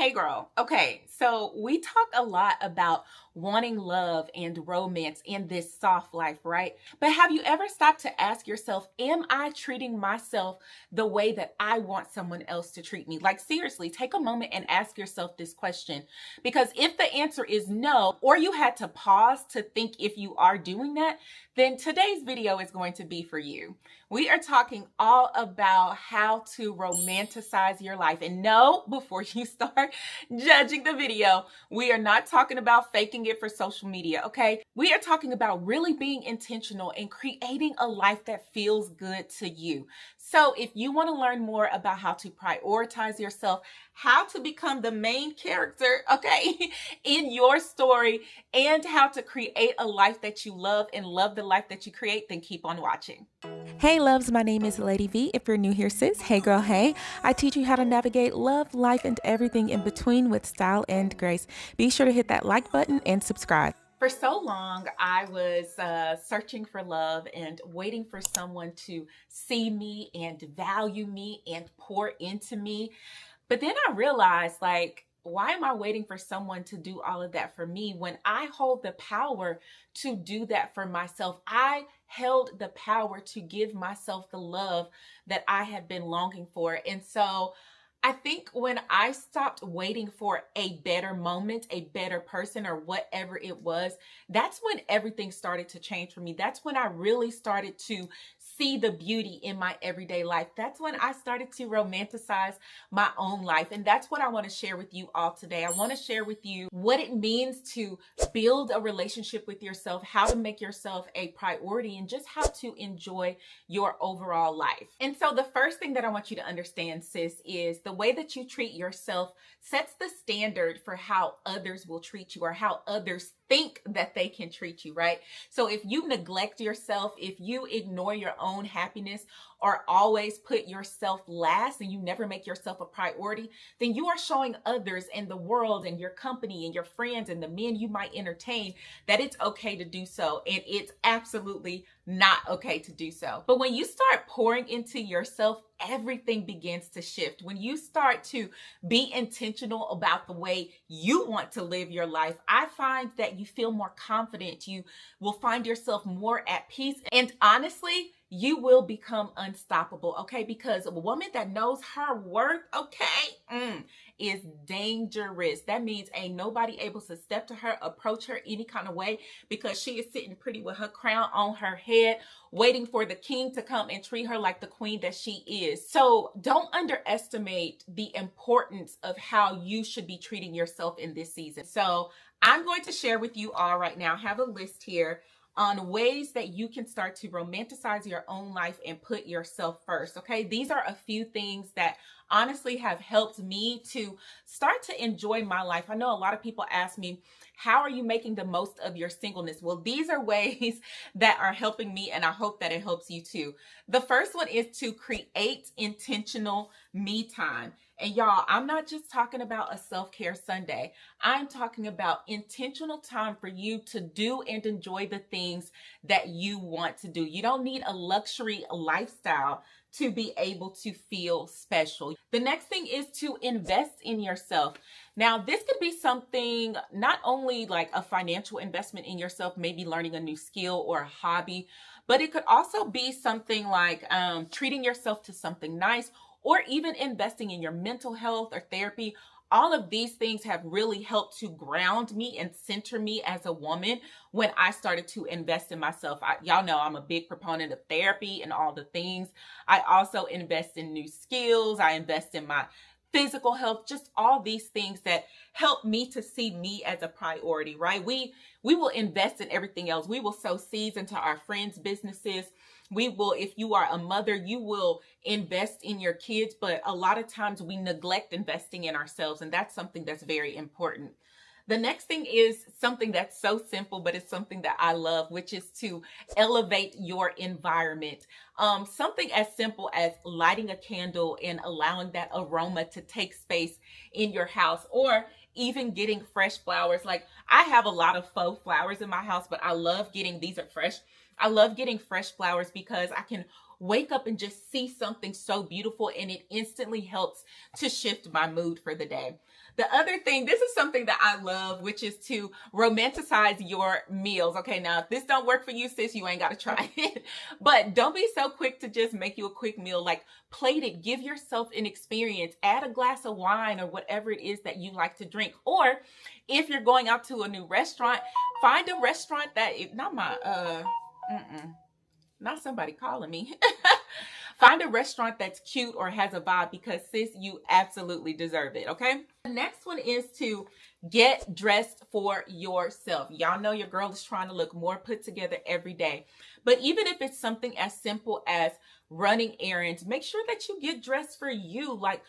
Hey girl. Okay, so we talk a lot about wanting love and romance in this soft life, right? But have you ever stopped to ask yourself, am I treating myself the way that I want someone else to treat me? Like, seriously, take a moment and ask yourself this question. Because if the answer is no, or you had to pause to think if you are doing that, then today's video is going to be for you. We are talking all about how to romanticize your life. And no, before you start judging the video, we are not talking about faking it for social media, okay? We are talking about really being intentional and creating a life that feels good to you. So if you want to learn more about how to prioritize yourself, how to become the main character, okay, in your story, and how to create a life that you love and love the life that you create, then keep on watching. Hey loves, my name is Lady V. If you're new here, sis, hey girl, hey. I teach you how to navigate love, life, and everything in between with style and grace. Be sure to hit that like button and subscribe. For so long, I was searching for love and waiting for someone to see me and value me and pour into me. But then I realized, like, why am I waiting for someone to do all of that for me when I hold the power to do that for myself? I held the power to give myself the love that I had been longing for. And so I think when I stopped waiting for a better moment, a better person, or whatever it was, that's when everything started to change for me. That's when I really started to see the beauty in my everyday life. That's when I started to romanticize my own life. And that's what I want to share with you all today. I want to share with you what it means to build a relationship with yourself, how to make yourself a priority, and just how to enjoy your overall life. And so the first thing that I want you to understand, sis, is the way that you treat yourself sets the standard for how others will treat you or how others think that they can treat you, right? So if you neglect yourself, if you ignore your own happiness or always put yourself last and you never make yourself a priority, then you are showing others and the world and your company and your friends and the men you might entertain that it's okay to do so. And it's absolutely not okay to do so. But when you start pouring into yourself, everything begins to shift. When you start to be intentional about the way you want to live your life, I find that you feel more confident. You will find yourself more at peace. And honestly, you will become unstoppable, okay? Because a woman that knows her worth, okay, is dangerous. That means ain't nobody able to step to her, approach her any kind of way, because she is sitting pretty with her crown on her head, waiting for the king to come and treat her like the queen that she is. So don't underestimate the importance of how you should be treating yourself in this season. So I'm going to share with you all right now, I have a list here on ways that you can start to romanticize your own life and put yourself first, okay? These are a few things that honestly have helped me to start to enjoy my life. I know a lot of people ask me, how are you making the most of your singleness? Well, these are ways that are helping me, and I hope that it helps you too. The first one is to create intentional me time. And y'all, I'm not just talking about a self-care Sunday. I'm talking about intentional time for you to do and enjoy the things that you want to do. You don't need a luxury lifestyle to be able to feel special. The next thing is to invest in yourself. Now, this could be something not only like a financial investment in yourself, maybe learning a new skill or a hobby, but it could also be something like treating yourself to something nice, or even investing in your mental health or therapy. All of these things have really helped to ground me and center me as a woman when I started to invest in myself. Y'all know I'm a big proponent of therapy and all the things. I also invest in new skills. I invest in my physical health, just all these things that help me to see me as a priority, right? We will invest in everything else. We will sow seeds into our friends' businesses. We will, if you are a mother, you will invest in your kids, but a lot of times we neglect investing in ourselves, and that's something that's very important. The next thing is something that's so simple, but it's something that I love, which is to elevate your environment. Something as simple as lighting a candle and allowing that aroma to take space in your house, or even getting fresh flowers. Like, I have a lot of faux flowers in my house, but I love getting, these are fresh. I love getting fresh flowers because I can wake up and just see something so beautiful, and it instantly helps to shift my mood for the day. The other thing, this is something that I love, which is to romanticize your meals. Okay, now if this don't work for you, sis, you ain't got to try it. But don't be so quick to just make you a quick meal. Like, plate it, give yourself an experience, add a glass of wine or whatever it is that you like to drink. Or if you're going out to a new restaurant, find a restaurant that, not somebody calling me. Find a restaurant that's cute or has a vibe, because sis, you absolutely deserve it, okay? The next one is to get dressed for yourself. Y'all know your girl is trying to look more put together every day. But even if it's something as simple as running errands, make sure that you get dressed for you. Like,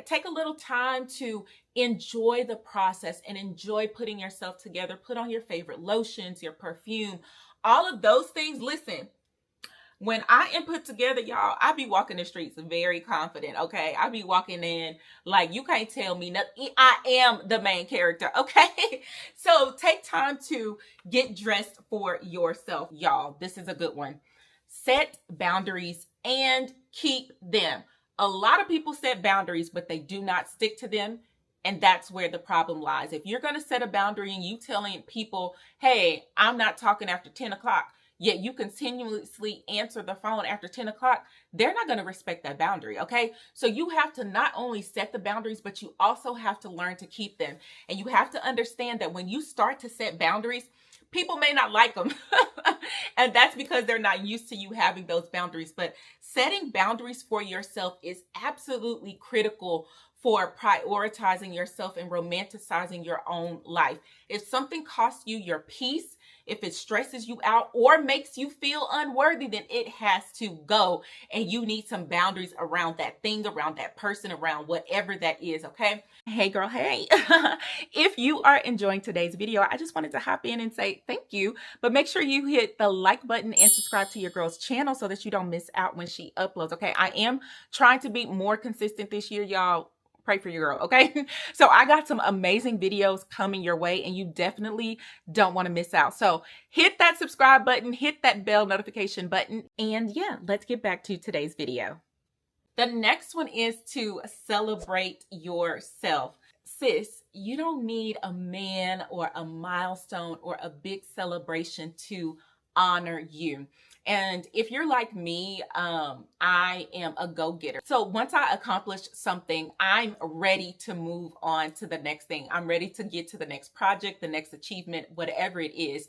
take a little time to enjoy the process and enjoy putting yourself together. Put on your favorite lotions, your perfume, all of those things. Listen, when I am put together, y'all, I be walking the streets very confident, okay? I be walking in like you can't tell me nothing. I am the main character, okay? So take time to get dressed for yourself, y'all. This is a good one. Set boundaries and keep them. A lot of people set boundaries, but they do not stick to them. And that's where the problem lies. If you're going to set a boundary and you telling people, hey, I'm not talking after 10 o'clock, yet you continuously answer the phone after 10 o'clock, they're not going to respect that boundary, okay? So you have to not only set the boundaries, but you also have to learn to keep them. And you have to understand that when you start to set boundaries, people may not like them. And that's because they're not used to you having those boundaries. But setting boundaries for yourself is absolutely critical for prioritizing yourself and romanticizing your own life. If something costs you your peace, if it stresses you out or makes you feel unworthy, then it has to go. And you need some boundaries around that thing, around that person, around whatever that is, okay? Hey girl, hey. If you are enjoying today's video, I just wanted to hop in and say thank you. But make sure you hit the like button and subscribe to your girl's channel so that you don't miss out when she uploads, okay? I am trying to be more consistent this year, y'all. Pray for your girl, okay? So I got some amazing videos coming your way and you definitely don't want to miss out. So hit that subscribe button, hit that bell notification button, and yeah, let's get back to today's video. The next one is to celebrate yourself. Sis, you don't need a man or a milestone or a big celebration to honor you. And if you're like me, I am a go-getter. So once I accomplish something, I'm ready to move on to the next thing. I'm ready to get to the next project, the next achievement, whatever it is.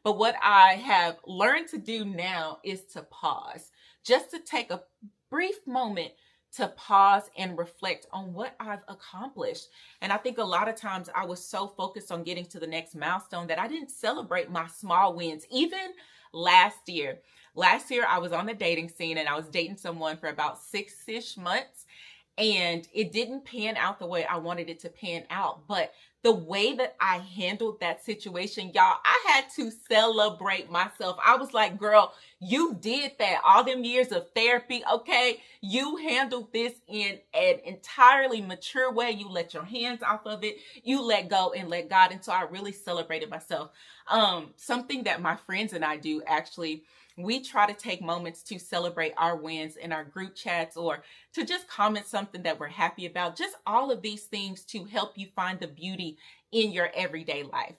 But what I have learned to do now is to pause, just to take a brief moment to pause and reflect on what I've accomplished. And I think a lot of times I was so focused on getting to the next milestone that I didn't celebrate my small wins. Even last year, I was on the dating scene and I was dating someone for about 6-ish months, and it didn't pan out the way I wanted it to pan out. But the way that I handled that situation, y'all, I had to celebrate myself. I was like, girl, you did that. All them years of therapy, okay? You handled this in an entirely mature way. You let your hands off of it. You let go and let God. And so I really celebrated myself. Something that my friends and I do, actually, we try to take moments to celebrate our wins in our group chats or to just comment something that we're happy about. Just all of these things to help you find the beauty in your everyday life.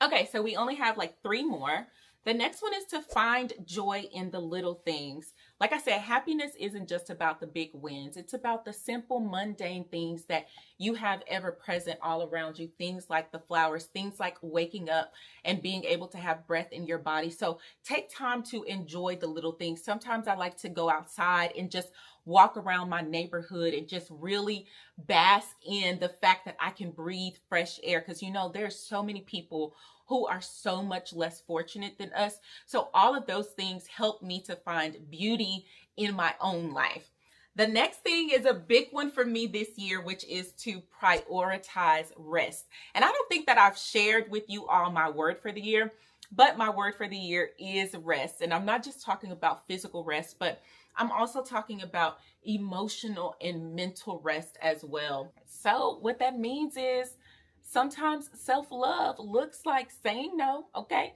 Okay, so we only have like 3 more. The next one is to find joy in the little things. Like I said, happiness isn't just about the big wins. It's about the simple, mundane things that you have ever present all around you. Things like the flowers, things like waking up and being able to have breath in your body. So take time to enjoy the little things. Sometimes I like to go outside and just walk around my neighborhood and just really bask in the fact that I can breathe fresh air. Because, you know, there's so many people who are so much less fortunate than us. So all of those things help me to find beauty in my own life. The next thing is a big one for me this year, which is to prioritize rest. And I don't think that I've shared with you all my word for the year, but my word for the year is rest. And I'm not just talking about physical rest, but I'm also talking about emotional and mental rest as well. So what that means is sometimes self-love looks like saying no, okay?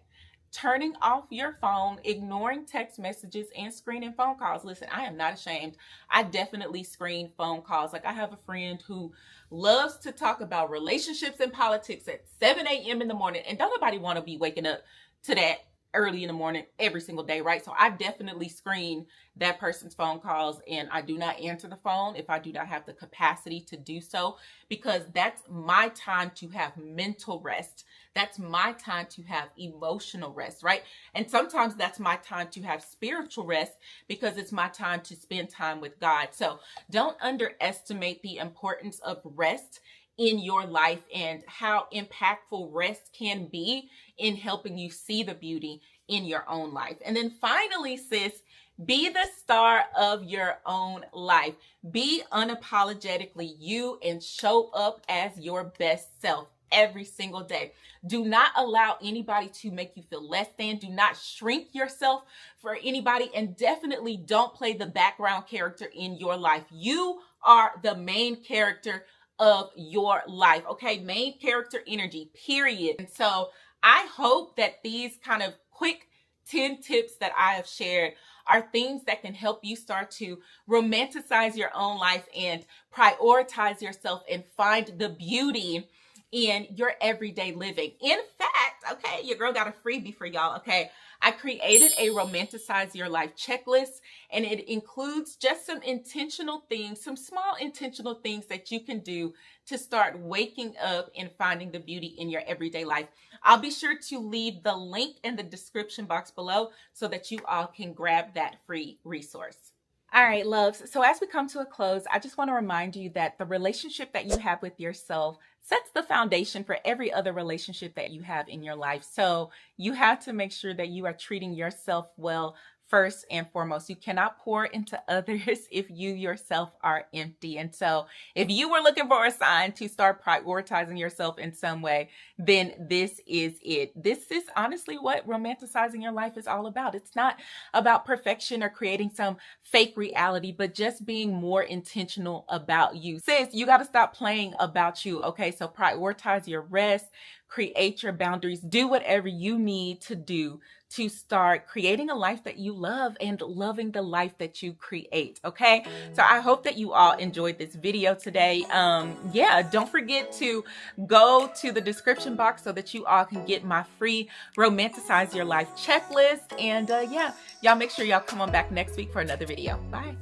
turning off your phone, ignoring text messages, and screening phone calls. Listen, I am not ashamed. I definitely screen phone calls. Like, I have a friend who loves to talk about relationships and politics at 7 a.m. in the morning, and don't nobody want to be waking up to that early in the morning every single day, right? So I definitely screen that person's phone calls, and I do not answer the phone if I do not have the capacity to do so, because that's my time to have mental rest. That's my time to have emotional rest, right? And sometimes that's my time to have spiritual rest, because it's my time to spend time with God. So don't underestimate the importance of rest in your life and how impactful rest can be in helping you see the beauty in your own life. And then finally, sis, be the star of your own life. Be unapologetically you and show up as your best self every single day. Do not allow anybody to make you feel less than. Do not shrink yourself for anybody, and definitely don't play the background character in your life. You are the main character of your life, okay? Main character energy, period. And so I hope that these kind of quick 10 tips that I have shared are things that can help you start to romanticize your own life and prioritize yourself and find the beauty in your everyday living. In fact, okay, your girl got a freebie for y'all, okay? I created a Romanticize Your Life checklist, and it includes just some intentional things, some small intentional things that you can do to start waking up and finding the beauty in your everyday life. I'll be sure to leave the link in the description box below so that you all can grab that free resource. All right, loves. So as we come to a close, I just want to remind you that the relationship that you have with yourself sets the foundation for every other relationship that you have in your life. So you have to make sure that you are treating yourself well first and foremost. You cannot pour into others if you yourself are empty. And so if you were looking for a sign to start prioritizing yourself in some way, then this is it. This is honestly what romanticizing your life is all about. It's not about perfection or creating some fake reality, but just being more intentional about you. Sis, you got to stop playing about you. Okay, so prioritize your rest, create your boundaries, do whatever you need to do to start creating a life that you love and loving the life that you create. Okay, so I hope that you all enjoyed this video today. Yeah, don't forget to go to the description box so that you all can get my free Romanticize Your Life checklist. And yeah, y'all make sure y'all come on back next week for another video. Bye.